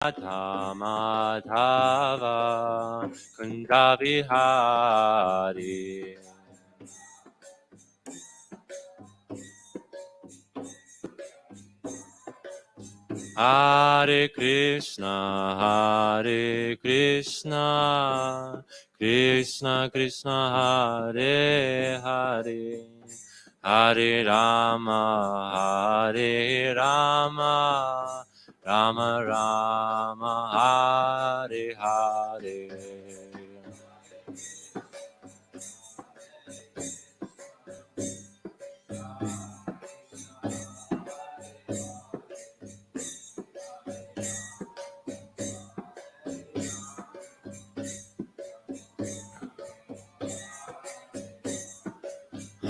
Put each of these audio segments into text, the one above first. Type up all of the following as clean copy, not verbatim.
Madhava Kunda Vihari. Hare Krishna, Krishna Krishna, Hare Hare, Hare Rama, Rama Rama, Hare Hare.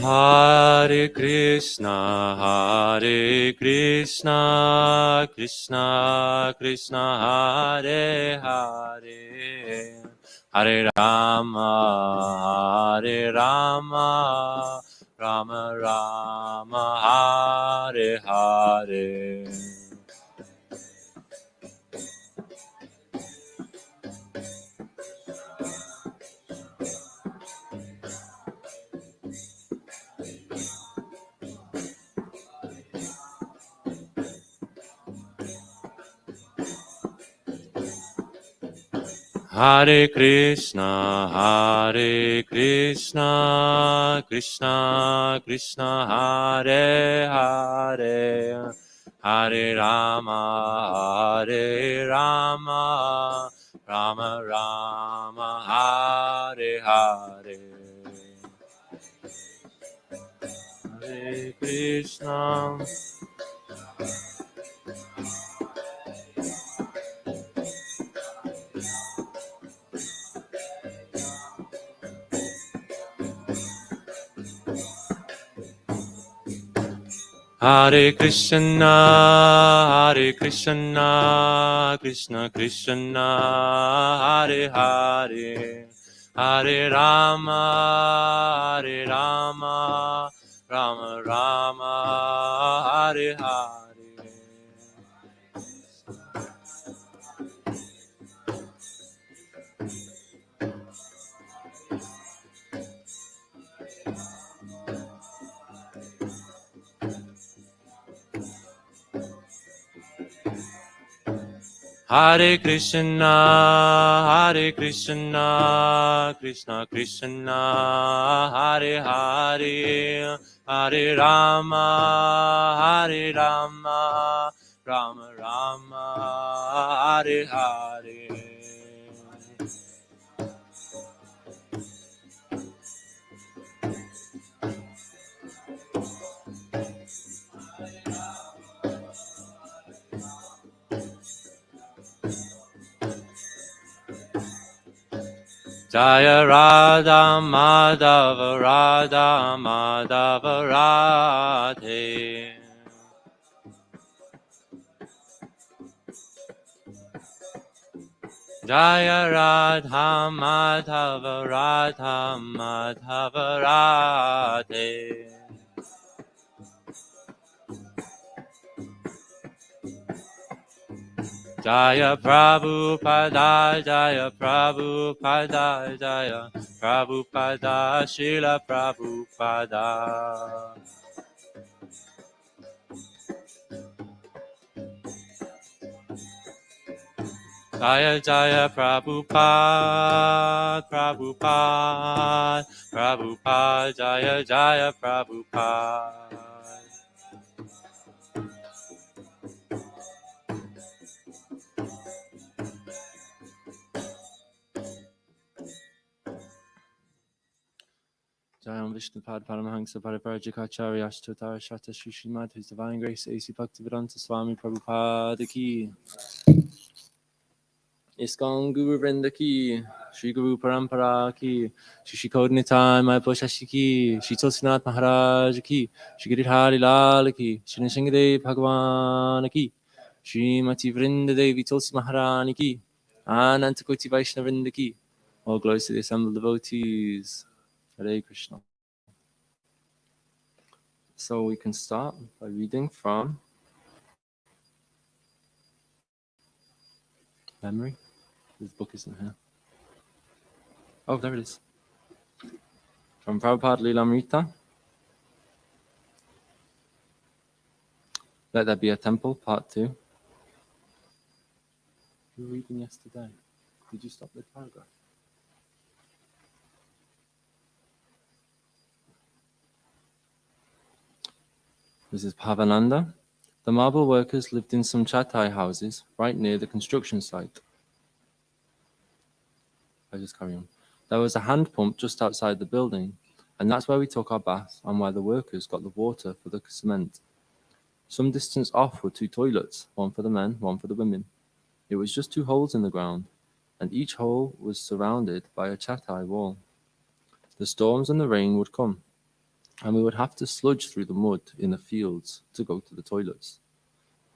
Hare Krishna, Krishna Krishna, Hare Hare, Hare Rama, Rama Rama, Hare Hare. Hare Krishna, Krishna Krishna, Hare Hare, Hare Rama, Rama Rama, Hare Hare. Hare Krishna. Hare Krishna, Krishna Krishna, Hare Hare, Hare Rama, Rama Rama, Hare Hare. Hare Krishna, Krishna Krishna, Hare Hare, Hare Rama, Rama Rama, Hare Hare. Jaya Radha Madhava Radhe. Jaya Radha Madhava Radhe. Jaya Prabhupada, Jaya Prabhupada, Jaya Prabhupada, Srila Prabhupada. Jaya Jaya Prabhupada, Prabhupada, Jaya Jaya Prabhupada. Jayam Vishnupad Paramahansa Pariparajikacharya Ashtottara Shata Shri Srimad, His Divine Grace A.C. Bhaktivedanta Swami Prabhupada Ki. ISKCON Guru Vrinda Ki, Shri Guru Parampara Ki, Shri Kodnitai Mai Poshashi Ki, Shri Tulsinath Maharaj Ki, Shri Giridhari Lal Ki, Shri Nishingadev Bhagavan Ki, Shri Mati Vrinda Devi Tulsi Maharani Ki, Anantakoti Vaishnava Vrinda Ki. All glories to the assembled devotees. Hare Krishna. So we can start by reading from Memory? This book isn't here. Oh, there it is. From Prabhupada Lilamrita. Let There Be a Temple, Part 2. You were reading yesterday. Did you stop the paragraph? This is Bhavananda. The marble workers lived in some chatai houses right near the construction site. I just carry on. There was a hand pump just outside the building, and that's where we took our bath and where the workers got the water for the cement. Some distance off were 2 toilets, one for the men, one for the women. It was just 2 holes in the ground, and each hole was surrounded by a chatai wall. The storms and the rain would come, and we would have to sludge through the mud in the fields to go to the toilets.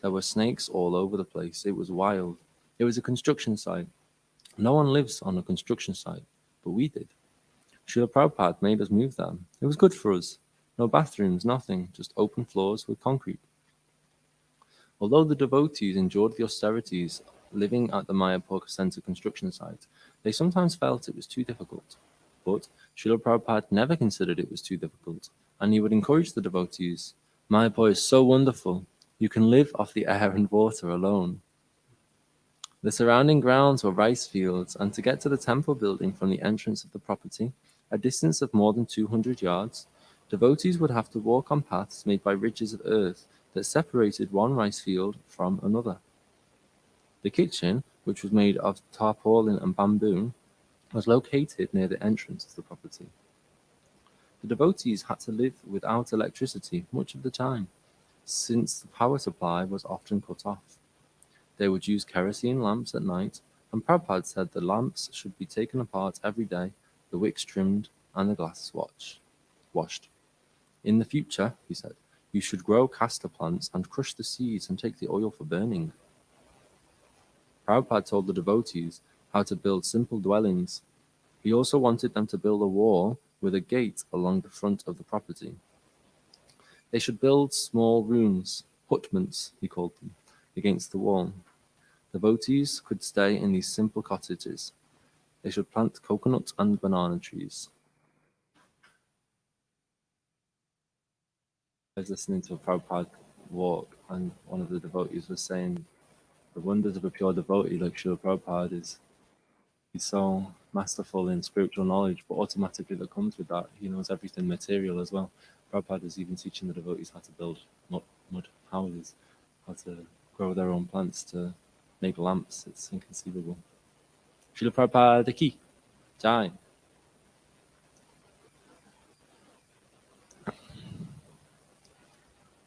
There were snakes all over the place. It was wild. It was a construction site. No one lives on a construction site, but we did. Srila Prabhupada made us move there. It was good for us. No bathrooms, nothing, just open floors with concrete. Although the devotees endured the austerities living at the Mayapur Center construction site, they sometimes felt it was too difficult. But Srila Prabhupada never considered it was too difficult, and he would encourage the devotees. Mayapur is so wonderful. You can live off the air and water alone. The surrounding grounds were rice fields, and to get to the temple building from the entrance of the property, a distance of more than 200 yards, devotees would have to walk on paths made by ridges of earth that separated one rice field from another. The kitchen, which was made of tarpaulin and bamboo, was located near the entrance of the property. The devotees had to live without electricity much of the time, since the power supply was often cut off. They would use kerosene lamps at night, and Prabhupada said the lamps should be taken apart every day, the wicks trimmed, and the glass washed. In the future, he said, you should grow castor plants and crush the seeds and take the oil for burning. Prabhupada told the devotees how to build simple dwellings. He also wanted them to build a wall with a gate along the front of the property. They should build small rooms, hutments, he called them, against the wall. Devotees could stay in these simple cottages. They should plant coconut and banana trees. I was listening to a Prabhupada walk, and one of the devotees was saying the wonders of a pure devotee like Srila Prabhupada is he's so masterful in spiritual knowledge, but automatically that comes with that, he knows everything material as well. Prabhupada is even teaching the devotees how to build mud houses, how to grow their own plants, to make lamps. It's inconceivable. Srila Prabhupada ki jai.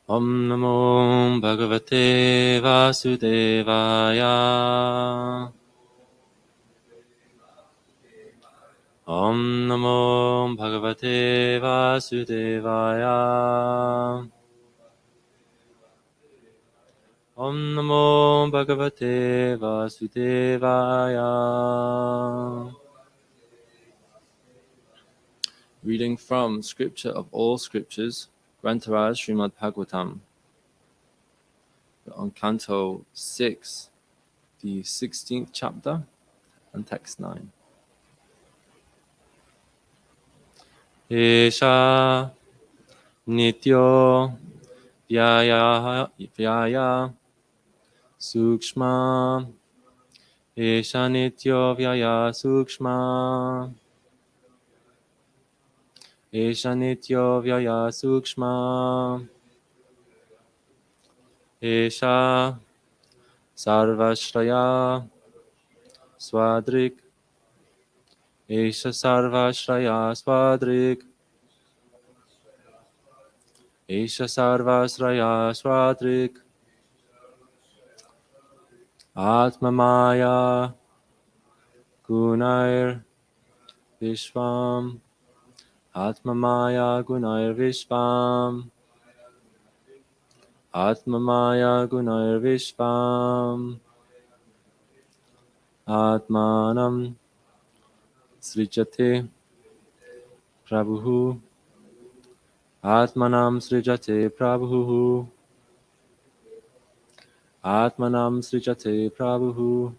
Om Namo Bhagavate Vasudevaya. Om Namo Bhagavate Vasudevaya. Om Namo Bhagavate Vasudevaya. Reading from Scripture of all Scriptures, Grantaraj Srimad Bhagavatam, on Canto 6, the 16th chapter, and text 9. Esha Nityo Vyaya Sukshma. Esha Nityo Vyaya Sukshma. Esha Nityo Vyaya Sukshma. Esha Sarvashraya Swadrik. Esha Sarvashraya Swadrik. Esha Sarvasraya Swadrik. Atma Maya Gunair Vishvam. Atma Maya Gunair Vishvam. Atma Maya Gunair Vishvam. Atmanam Srijate Prabhu. Atmanam Srijate Prabhu. Atmanam Srijate Prabhu.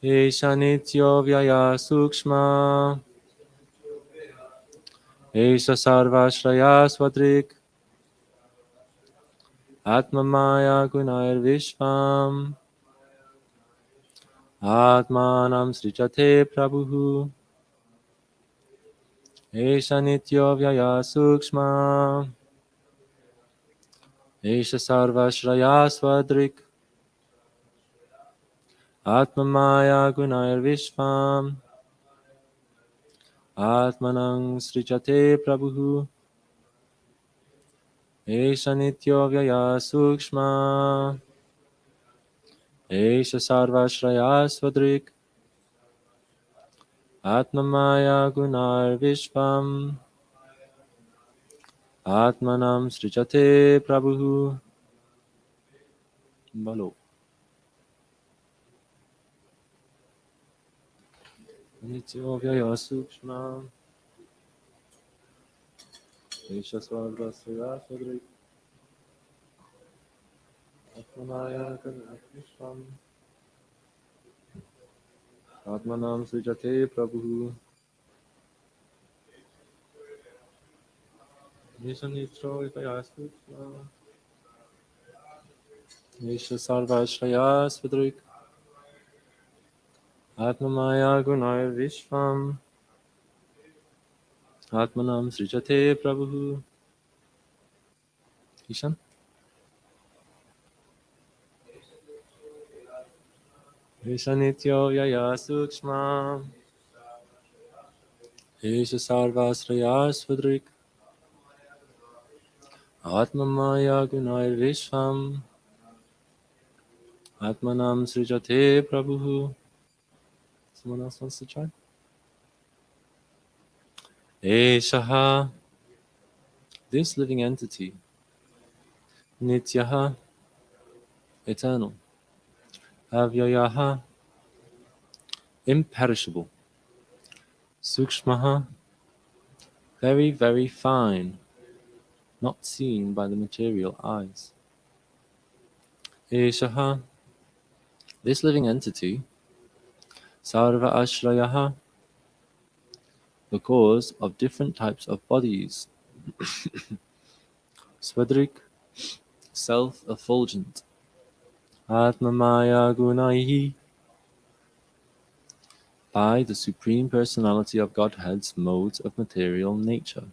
Esha nityo vyaya sukshma. Esha sarvashraya swadrik. Atma maya gunair vishvam. Atmanam srijate prabhu. Esha nityo vyaya sukshma. Esha sarvashraya swadrik. Atma maya gunair vishvam. Atmanam srijate prabhu. Esha nityo vyaya sukshma. Esha sarvashraya swadrik. Atma maya gunar vishvam. Atmanam srijate prabhu. Balo. Nityo vyaya sukshma. Esha sarvashraya swadrik. Atma maya gunar vishvam. Atmanam srijate prabhu. Esha nityo vyaya sukshma. Esha sarvashraya swadrik. Atma maya gunar vishvam. Atmanam srijate prabhu. Ishan. Esha nityo yaya sukshma. Esha sarvasraya svadrik. Atma maya gunair vishvam. Atmanam srijate prabhu. Someone else wants to try? Eshaha. This living entity. Nityaha. Eternal. Avyayaha. Imperishable. Sukshmaha. Very, very fine. Not seen by the material eyes. Eshaha. This living entity. Sarva ashrayaha. The cause of different types of bodies. Swadrik. Self-effulgent. Atma maya gunaihi. By the Supreme Personality of Godhead's modes of material nature.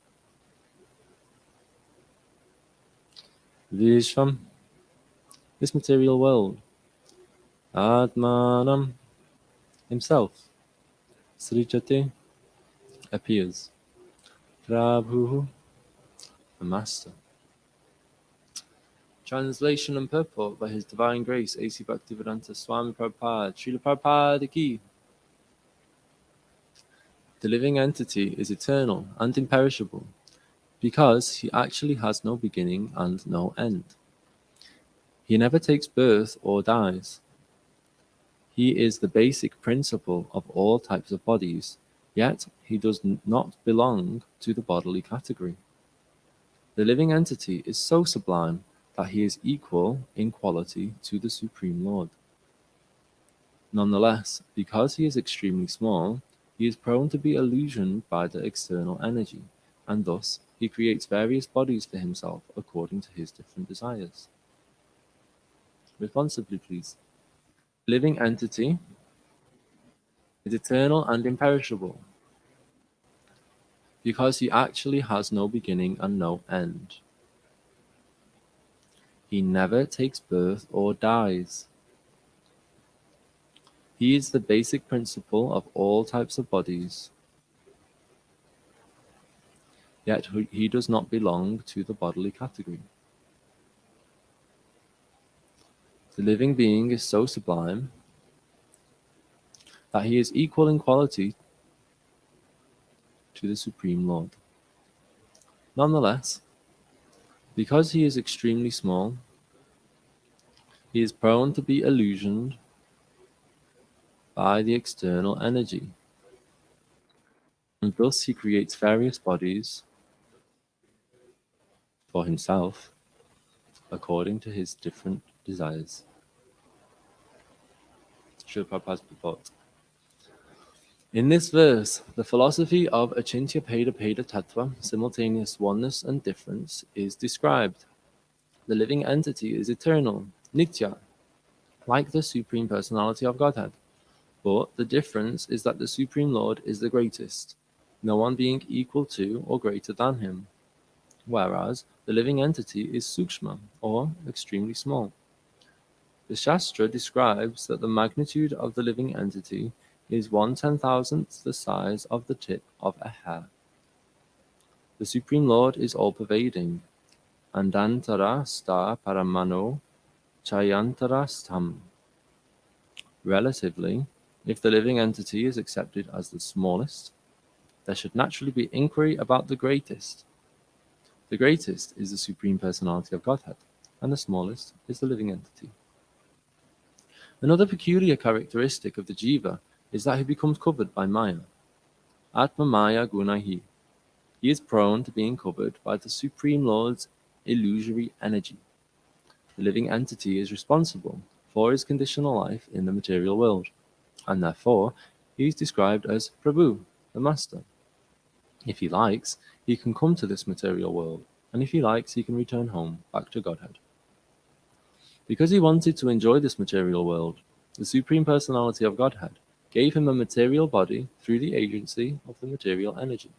Vishvam. This material world. Atmanam. Himself. Srijate. Appears. Prabhu. The Master. Translation and purport by His Divine Grace A.C. Bhaktivedanta Swami Prabhupada. Srila Prabhupada Ki. The living entity is eternal and imperishable because he actually has no beginning and no end. He never takes birth or dies. He is the basic principle of all types of bodies, yet he does not belong to the bodily category. The living entity is so sublime that he is equal in quality to the Supreme Lord. Nonetheless, because he is extremely small, he is prone to be illusioned by the external energy, and thus he creates various bodies for himself according to his different desires. Responsibly, please. Living entity is eternal and imperishable because he actually has no beginning and no end. He never takes birth or dies. He is the basic principle of all types of bodies, yet he does not belong to the bodily category. The living being is so sublime that he is equal in quality to the Supreme Lord. Nonetheless, because he is extremely small, he is prone to be illusioned by the external energy, and thus he creates various bodies for himself according to his different desires. Srila Prabhupada's purport. In this verse, the philosophy of Achintya Peda Peda Tattva, simultaneous oneness and difference, is described. The living entity is eternal, Nitya, like the Supreme Personality of Godhead. But the difference is that the Supreme Lord is the greatest, no one being equal to or greater than him, whereas the living entity is Sukshma, or extremely small. The Shastra describes that the magnitude of the living entity is 1/10,000th the size of the tip of a hair. The Supreme Lord is all-pervading, Andantara sta paramano chayantara stham. Relatively, if the living entity is accepted as the smallest, there should naturally be inquiry about the greatest. The greatest is the Supreme Personality of Godhead, and the smallest is the living entity. Another peculiar characteristic of the jiva is that he becomes covered by maya. Atma maya gunahi. He is prone to being covered by the Supreme Lord's illusory energy. The living entity is responsible for his conditional life in the material world, and therefore he is described as Prabhu, the Master. If he likes, he can come to this material world, and if he likes, he can return home, back to Godhead. Because he wanted to enjoy this material world, the Supreme Personality of Godhead gave him a material body through the agency of the material energy.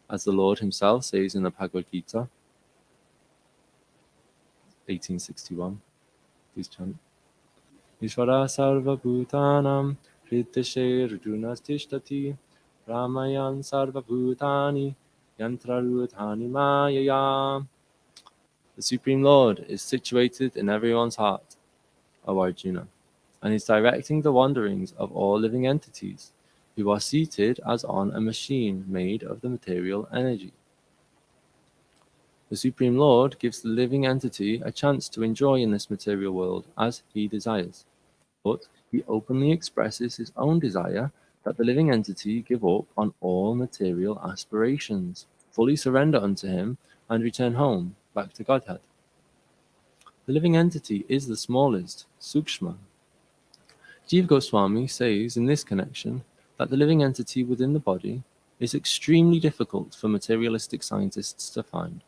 As the Lord himself says in the Bhagavad Gita, 1861, please chant. Ishvara sarva bhutanam hritashe rjunastishtati ramayan sarva bhutani yantrarudhani mayaya. The Supreme Lord is situated in everyone's heart, O Arjuna, and is directing the wanderings of all living entities, who are seated as on a machine made of the material energy. The Supreme Lord gives the living entity a chance to enjoy in this material world as he desires, but he openly expresses his own desire that the living entity give up on all material aspirations, fully surrender unto him, and return home, back to Godhead. The living entity is the smallest, Sukshma. Jiva Goswami says in this connection that the living entity within the body is extremely difficult for materialistic scientists to find,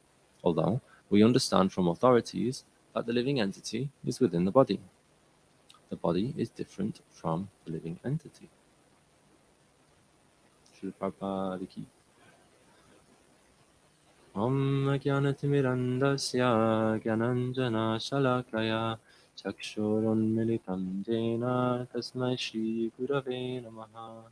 although we understand from authorities that the living entity is within the body. The body is different from the living entity. Srila Prabhupada ki. Om Jnanatimirandasya Gyananjana Shalakaya Chakshurunmilitam Jena Tasmai Shri Gurave Namaha.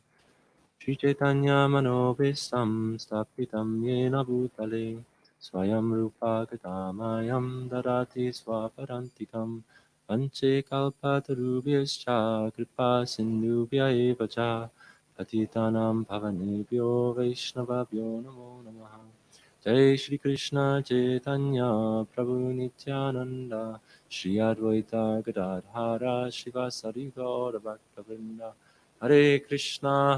Shri Chaitanya Manobhistam Stapitam Yena Bhutale Swayam Rupa Gadamayam Darati Swaparantikam Panche Kalpatarubhyascha Kripa Sindhubhya Eva Cha Patitanam Pavanebhyo Vaishnavabhyo Namo Namaha. Jai Shri Krishna Chaitanya Prabhu Nityananda Shri Advaita Gadadhara Shivasari Gaura Bhaktavrinda. Hare Krishna,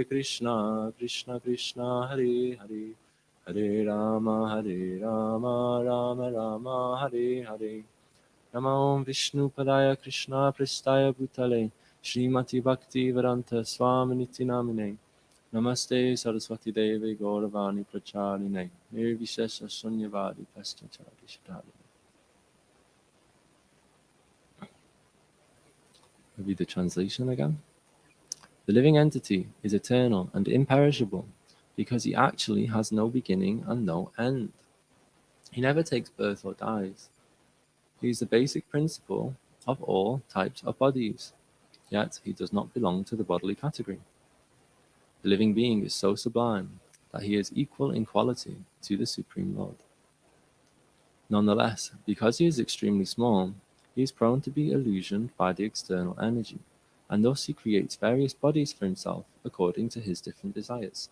Krishna Krishna, Hare Hare, Hare Rama, Rama Rama, Hare Hare. Namo Om Vishnu Padaya Krishna Pristaya Bhutale, Srimati Bhakti Vedanta Swaminiti Namine. Namaste Saraswati Devi Gauravani Pracharine, Nirvishesha Shunyavadi Paschachari Shadari. I'll read the translation again. The living entity is eternal and imperishable because he actually has no beginning and no end. He never takes birth or dies. He is the basic principle of all types of bodies, yet he does not belong to the bodily category. The living being is so sublime that he is equal in quality to the Supreme Lord. Nonetheless, because he is extremely small, he is prone to be illusioned by the external energy, and thus he creates various bodies for himself according to his different desires.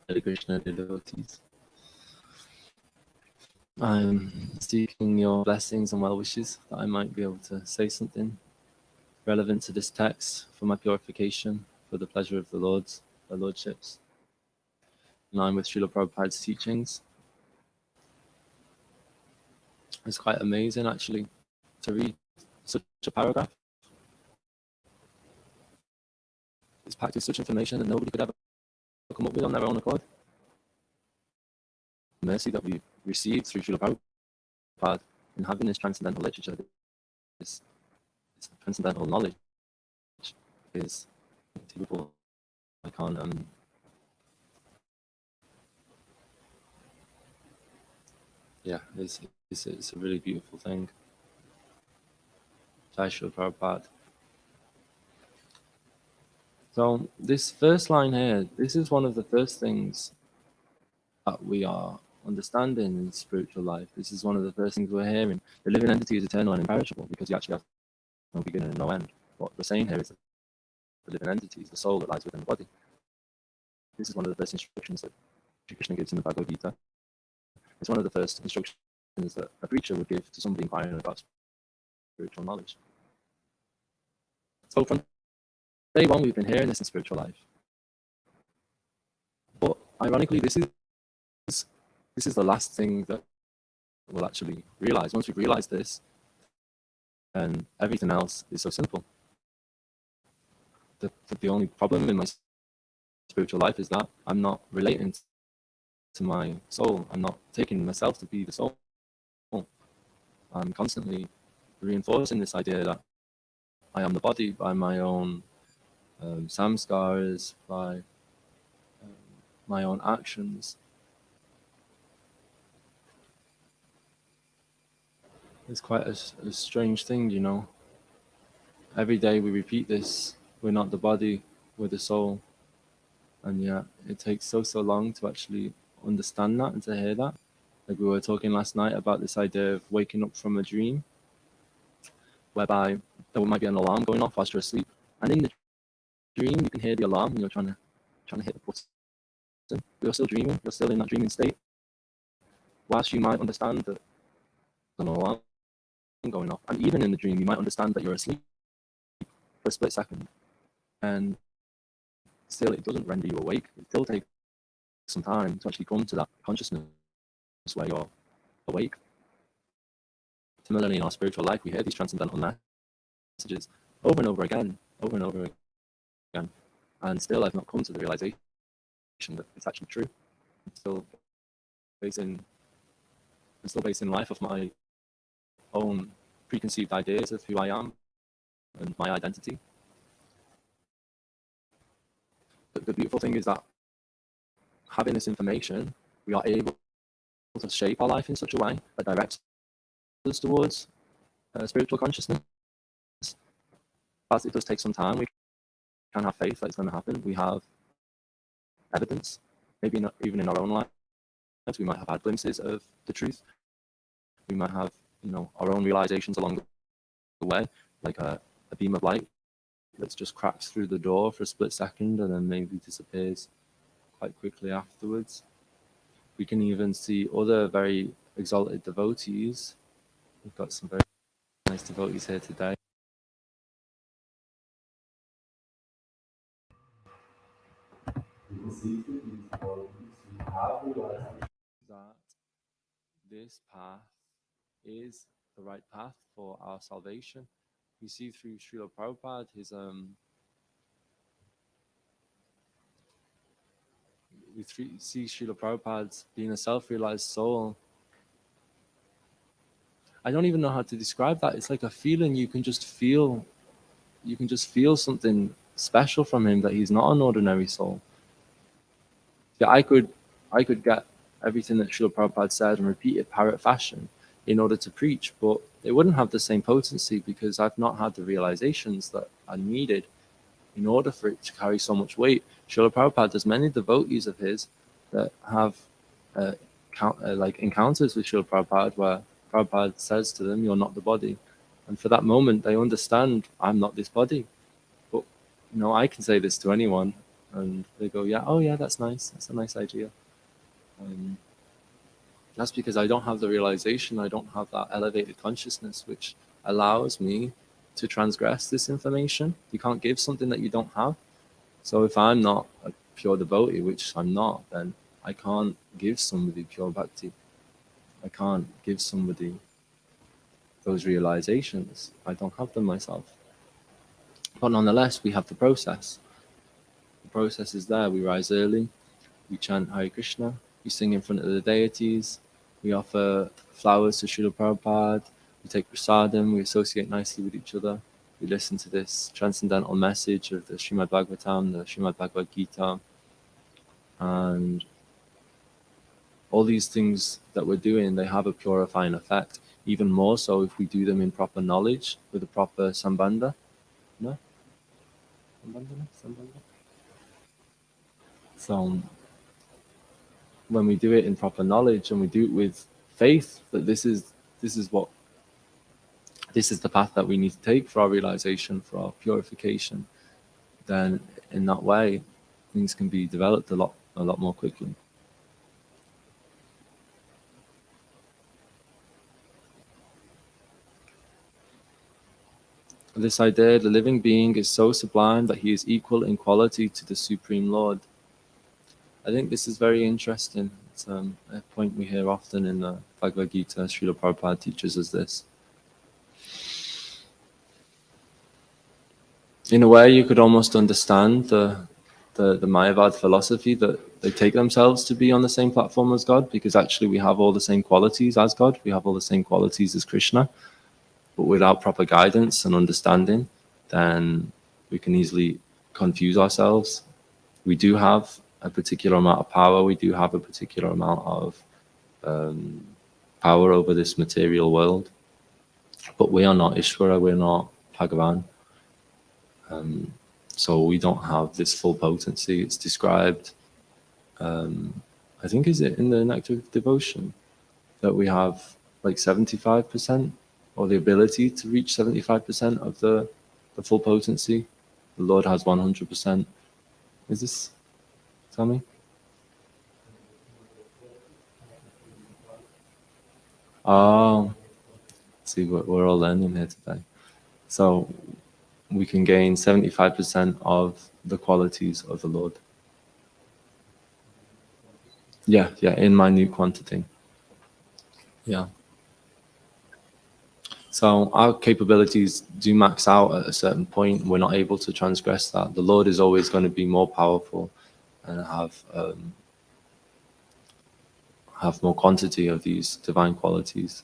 Hare Krishna devotees, I'm seeking your blessings and well wishes that I might be able to say something relevant to this text for my purification, for the pleasure of the Lordships, in line with Srila Prabhupada's teachings. It's quite amazing actually to read such a paragraph. It's packed with such information that nobody could ever come up with on their own accord. The mercy that we received through Srila Prabhupada in having this transcendental literature, this transcendental knowledge, is beautiful. I can't. Yeah, it's a really beautiful thing. Jai Srila Prabhupada. So this first line here, this is one of the first things that we are understanding in spiritual life. This is one of the first things we're hearing. The living entity is eternal and imperishable because you actually have no beginning and no end. What we're saying here is that the living entity is the soul that lies within the body. This is one of the first instructions that Sri Krishna gives in the Bhagavad Gita. It's one of the first instructions that a preacher would give to somebody inquiring about spiritual knowledge. So from day one, we've been hearing this in spiritual life. But ironically, this is the last thing that we'll actually realize. Once we've realized this, then everything else is so simple. The only problem in my spiritual life is that I'm not relating to my soul. I'm not taking myself to be the soul. I'm constantly reinforcing this idea that I am the body by my own samskaras, by my own actions. It's quite a strange thing, you know. Every day we repeat this, we're not the body, we're the soul. And yet it takes so long to actually understand that and to hear that. Like we were talking last night about this idea of waking up from a dream, whereby there might be an alarm going off whilst you're asleep. And in the dream, you can hear the alarm and you're trying to hit the button. You're still dreaming, you're still in that dreaming state. Whilst you might understand that there's an alarm going off, and even in the dream, you might understand that you're asleep for a split second. And still, it doesn't render you awake. It still takes some time to actually come to that consciousness where you're awake. Similarly, in our spiritual life, we hear these transcendental messages over and over again, and still I've not come to the realization that it's actually true. I'm still basing life off my own preconceived ideas of who I am and my identity. But the beautiful thing is that having this information, we are able to shape our life in such a way that directs us towards spiritual consciousness. As it does take some time, we can have faith that it's going to happen. We have evidence, maybe not even in our own lives. We might have had glimpses of the truth. We might have, our own realizations along the way, like a beam of light that just cracks through the door for a split second and then maybe disappears quite quickly afterwards. We can even see other very exalted devotees. We've got some very nice devotees here today. That this path is the right path for our salvation. We see through Srila Prabhupada we see Srila Prabhupada being a self-realized soul. I don't even know how to describe that. It's like a feeling you can just feel something special from him, that he's not an ordinary soul. Yeah, I could get everything that Srila Prabhupada said and repeat it parrot fashion in order to preach, but it wouldn't have the same potency because I've not had the realizations that are needed in order for it to carry so much weight. Srila Prabhupada, there's many devotees of his that have like encounters with Srila Prabhupada where Prabhupada says to them, "You're not the body," and for that moment they understand, I'm not this body. But I can say this to anyone, and they go, "Yeah, oh yeah, that's nice. That's a nice idea." That's because I don't have the realization. I don't have that elevated consciousness which allows me to transgress this information. You can't give something that you don't have. So if I'm not a pure devotee, which I'm not, then I can't give somebody pure bhakti. I can't give somebody those realizations. I don't have them myself. But nonetheless, we have the process. The process is there. We rise early, we chant Hare Krishna, we sing in front of the deities, we offer flowers to Srila Prabhupada, we take prasadam, we associate nicely with each other, we listen to this transcendental message of the Srimad Bhagavatam, the Srimad Bhagavad Gita, and all these things that we're doing, they have a purifying effect, even more so if we do them in proper knowledge, with a proper sambandha. No? Sambandha? So when we do it in proper knowledge and we do it with faith that this is the path that we need to take for our realization, for our purification, then in that way things can be developed a lot more quickly. This idea, the living being is so sublime that he is equal in quality to the Supreme Lord. I think this is very interesting. It's a point we hear often in the Bhagavad Gita. Srila Prabhupada teaches us this. In a way, you could almost understand the Mayavad philosophy that they take themselves to be on the same platform as God, because actually we have all the same qualities as God. We have all the same qualities as Krishna. But without proper guidance and understanding, then we can easily confuse ourselves. We do have a particular amount of power. We do have a particular amount of power over this material world. But we are not Ishvara, we're not Bhagavan. So we don't have this full potency. It's described, I think, is it in the Nectar of Devotion, that we have like 75%, or the ability to reach 75% of the full potency. The Lord has 100%. Is this, tell me? Oh, see, we're all learning here today. So we can gain 75% of the qualities of the Lord. Yeah, in minute quantity. Yeah. So our capabilities do max out at a certain point. We're not able to transgress that. The Lord is always going to be more powerful and have more quantity of these divine qualities.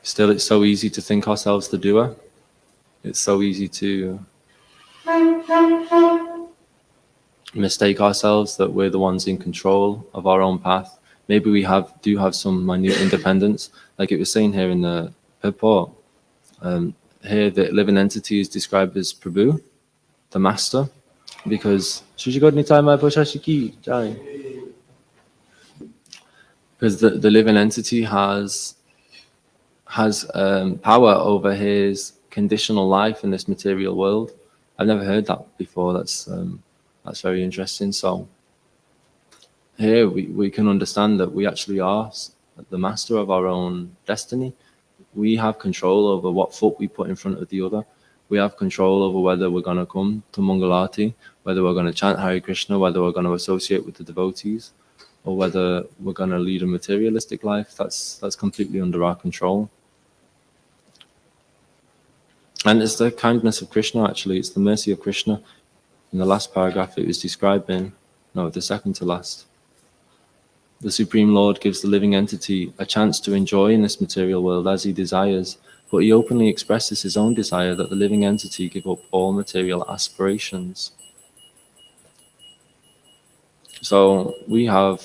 Still, it's so easy to think ourselves the doer. It's so easy to mistake ourselves that we're the ones in control of our own path. Maybe we do have some minute independence, like it was saying here in the purport. Here, the living entity is described as Prabhu, the master, because because the living entity has power over his conditional life in this material world. I've never heard that before. That's very interesting. So here we can understand that we actually are the master of our own destiny. We have control over what foot we put in front of the other. We have control over whether we're going to come to Mangalati, whether we're going to chant Hare Krishna, whether we're going to associate with the devotees, or whether we're going to lead a materialistic life. That's completely under our control. And it's the kindness of Krishna, actually. It's the mercy of Krishna. In the last paragraph, it was describing, the second to last. The Supreme Lord gives the living entity a chance to enjoy in this material world as he desires, but he openly expresses his own desire that the living entity give up all material aspirations. So we have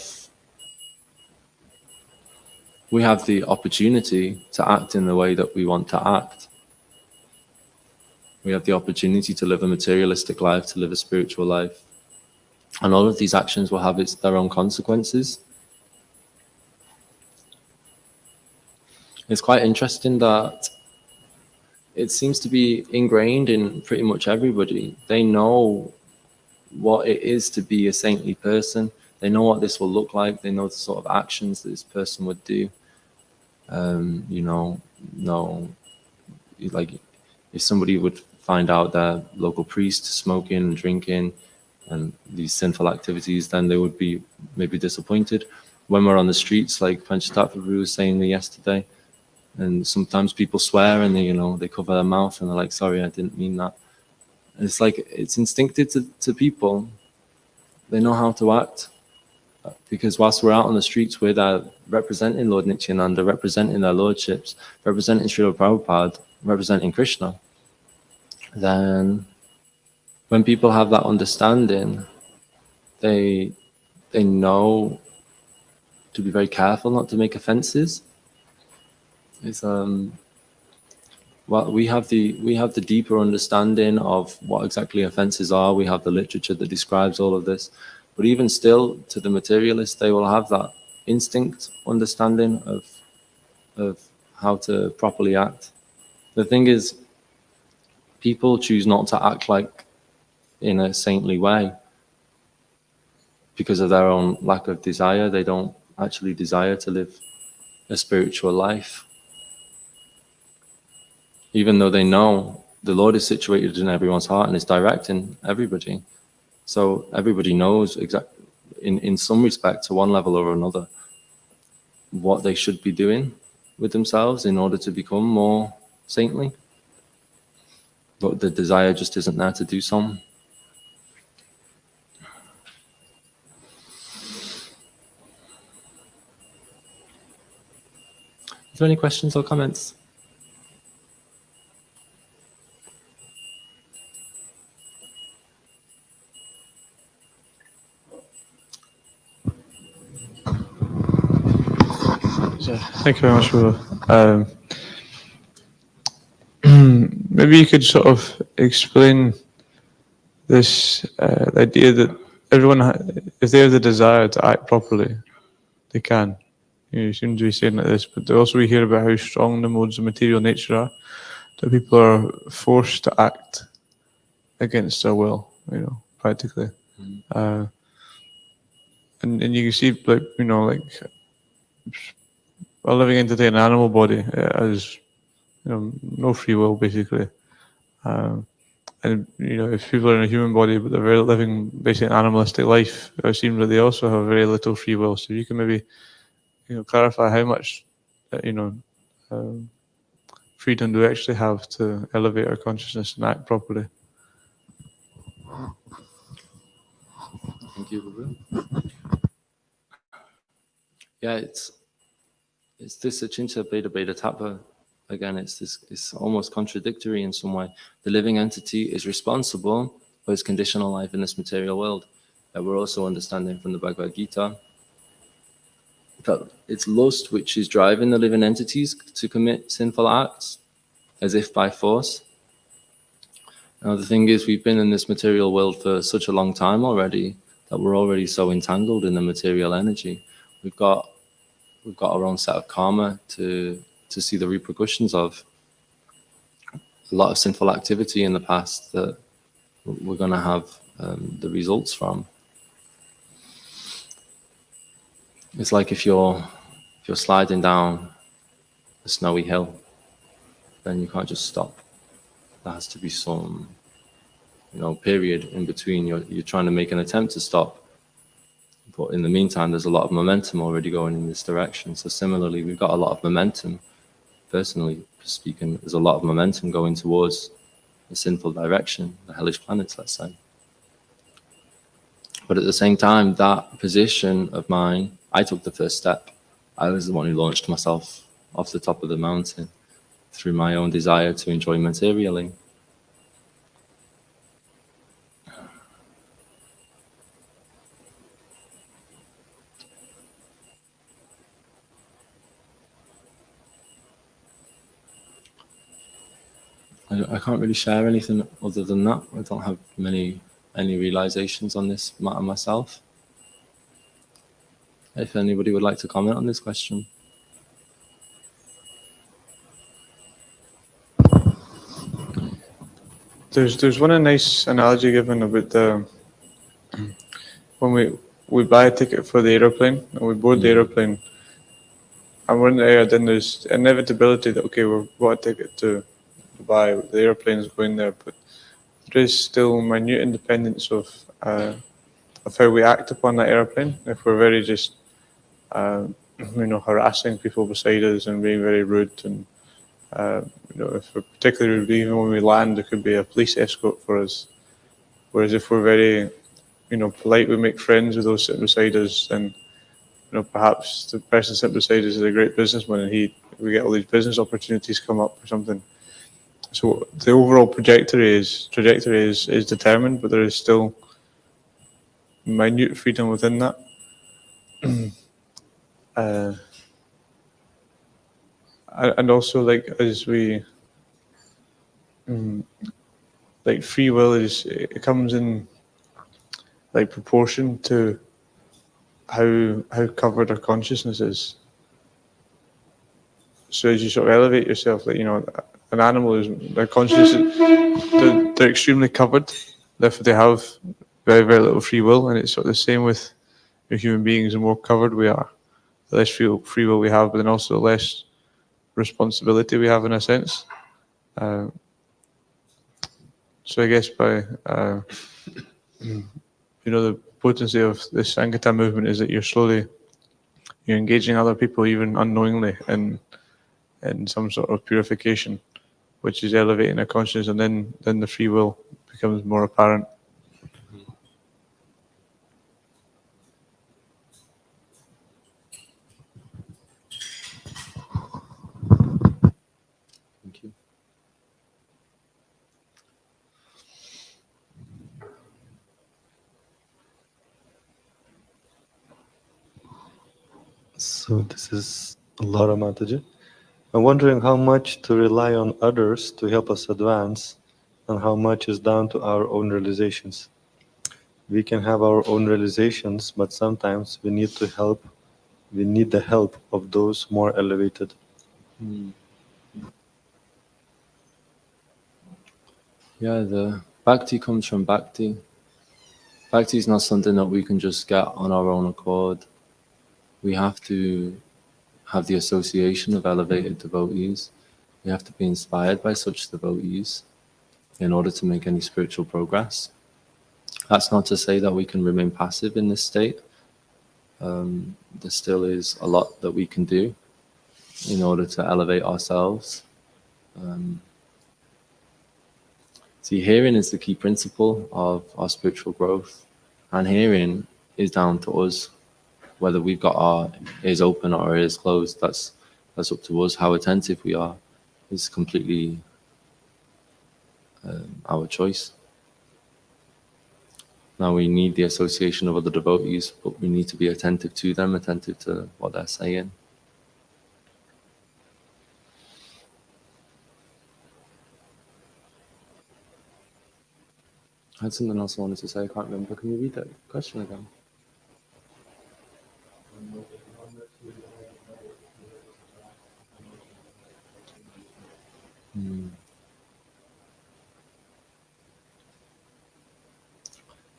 the opportunity to act in the way that we want to act. We have the opportunity to live a materialistic life, to live a spiritual life. And all of these actions will have their own consequences. It's quite interesting that it seems to be ingrained in pretty much everybody. They know what it is to be a saintly person. They know what this will look like. They know the sort of actions that this person would do. Like if somebody would find out their local priest smoking and drinking, and these sinful activities, then they would be maybe disappointed. When we're on the streets, like Panchatattva Prabhu was saying yesterday, and sometimes people swear and they cover their mouth and they're like, sorry, I didn't mean that. And it's like, it's instinctive to people. They know how to act. Because whilst we're out on the streets, we're there representing Lord Nityananda, representing their lordships, representing Srila Prabhupada, representing Krishna. Then when people have that understanding, they know to be very careful not to make offenses. It's well, we have the deeper understanding of what exactly offenses are. We have the literature that describes all of this. But even still, to the materialist, they will have that instinct understanding of how to properly act. The thing is, people choose not to act like in a saintly way because of their own lack of desire. They don't actually desire to live a spiritual life. Even though they know the Lord is situated in everyone's heart and is directing everybody. So everybody knows exactly, in some respect, to one level or another, what they should be doing with themselves in order to become more saintly. But the desire just isn't there to do so. Is there any questions or comments? Thank you very much, Ruba. Maybe you could sort of explain this the idea that everyone, if they have the desire to act properly, they can. You seem to be saying like this, but also we hear about how strong the modes of material nature are, that people are forced to act against their will, practically. And you can see, like, a living entity in an animal body has, no free will, basically. And, if people are in a human body, but they're living basically an animalistic life, it seems that they also have very little free will. So you can maybe, clarify how much, freedom do we actually have to elevate our consciousness and act properly? Thank you, Ruben. Yeah, it's this Achinta Beta Beta Tattva. Again, it's almost contradictory in some way. The living entity is responsible for its conditional life in this material world. We're also understanding from the Bhagavad Gita that it's lust which is driving the living entities to commit sinful acts, as if by force. Now, the thing is, we've been in this material world for such a long time already that we're already so entangled in the material energy. We've got our own set of karma to see the repercussions of a lot of sinful activity in the past that we're going to have the results from. It's like if you're sliding down a snowy hill, then you can't just stop. There has to be some, period in between. You're trying to make an attempt to stop, but in the meantime, there's a lot of momentum already going in this direction. So similarly, we've got a lot of momentum. Personally speaking, there's a lot of momentum going towards the sinful direction, the hellish planets, let's say. But at the same time, that position of mine, I took the first step. I was the one who launched myself off the top of the mountain through my own desire to enjoy materially. I can't really share anything other than that. I don't have any realizations on this matter myself. If anybody would like to comment on this question. There's one nice analogy given about when we buy a ticket for the aeroplane and we board the aeroplane and we're in the air, then there's inevitability that, okay, we've bought a ticket to Dubai, the airplane's going there, but there is still minute independence of how we act upon that airplane. If we're very just harassing people beside us and being very rude, and if we're particularly rude, even when we land, there could be a police escort for us. Whereas if we're very polite, we make friends with those sitting beside us, and perhaps the person sitting beside us is a great businessman, and we get all these business opportunities come up or something. So the overall trajectory is determined, but there is still minute freedom within that. And also, like, as we like, free will it comes in like proportion to how covered our consciousness is. So as you sort of elevate yourself, like, an animal their consciousness, they're extremely covered. Therefore, they have very, very little free will, and it's sort of the same with human beings. The more covered we are, the less free will we have, but then also the less responsibility we have, in a sense. So I guess by the potency of the Sankirtan movement is that you're engaging other people, even unknowingly, in some sort of purification, which is elevating their consciousness, and then the free will becomes more apparent. Thank you. So this is Laura Mataji. I'm wondering how much to rely on others to help us advance, and how much is down to our own realizations. We can have our own realizations, but sometimes we need the help of those more elevated. Yeah, the bhakti comes from bhakti. Bhakti is not something that we can just get on our own accord. We have to have the association of elevated devotees. We have to be inspired by such devotees in order to make any spiritual progress. That's not to say that we can remain passive in this state. There still is a lot that we can do in order to elevate ourselves. See, hearing is the key principle of our spiritual growth, and hearing is down to us. Whether we've got our ears open or our ears closed, that's up to us. How attentive we are is completely our choice. Now, we need the association of other devotees, but we need to be attentive to them, attentive to what they're saying. I had something else I wanted to say, I can't remember. Can you read that question again?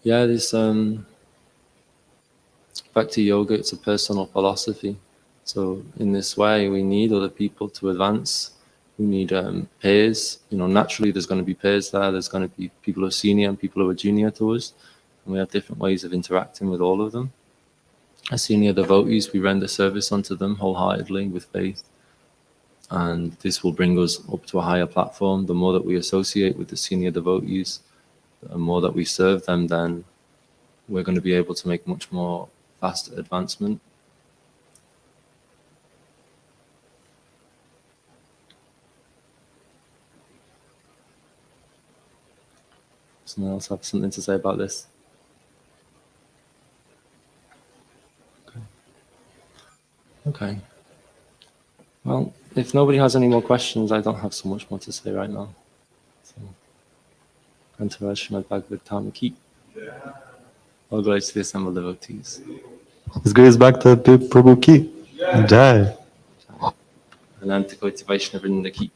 Yeah, this Bhakti Yoga, it's a personal philosophy. So in this way, we need other people to advance. We need peers. Naturally, there's going to be peers there. There's going to be people who are senior and people who are junior to us. And we have different ways of interacting with all of them. As senior devotees, we render service unto them wholeheartedly with faith. And this will bring us up to a higher platform. The more that we associate with the senior devotees, the more that we serve them, then we're going to be able to make much more faster advancement. Someone else have something to say about this? Okay. Well, if nobody has any more questions, I don't have so much more to say right now. So, Srimad Bhagavatam Class. All glories to the assembled devotees. His Grace Bhakta Prabhu Ki Jai. Ananta Koti Vaishnava Vrinda Ki.